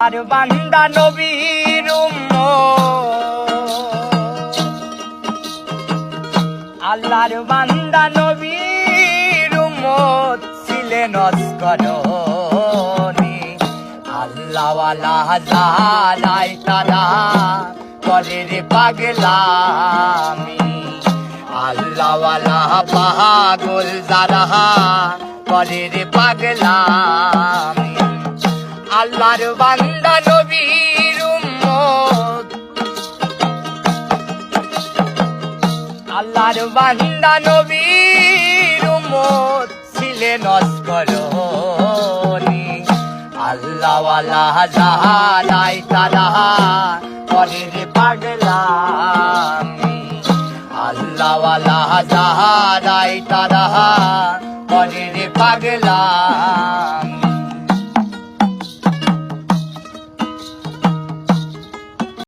আর বান্দা নবীর উম্মত, আল্লাহর বান্দা নবীর উম্মত ছিলেন অস্করণী। আল্লাহওয়ালা জানাই তারা করে রে পাগলামি, আল্লাহওয়ালা পাগল যারা করে রে পাগলামি। আল্লাহর বান্দা নবীর উম্মত, আল্লাহর বান্দা নবীর উম্মত ছিলেন অস্করণী। আল্লাহওয়ালা জাহালাই তারা করে রে পাগলামি, আল্লাহওয়ালা জাহালাই তারা করে রে পাগলামি।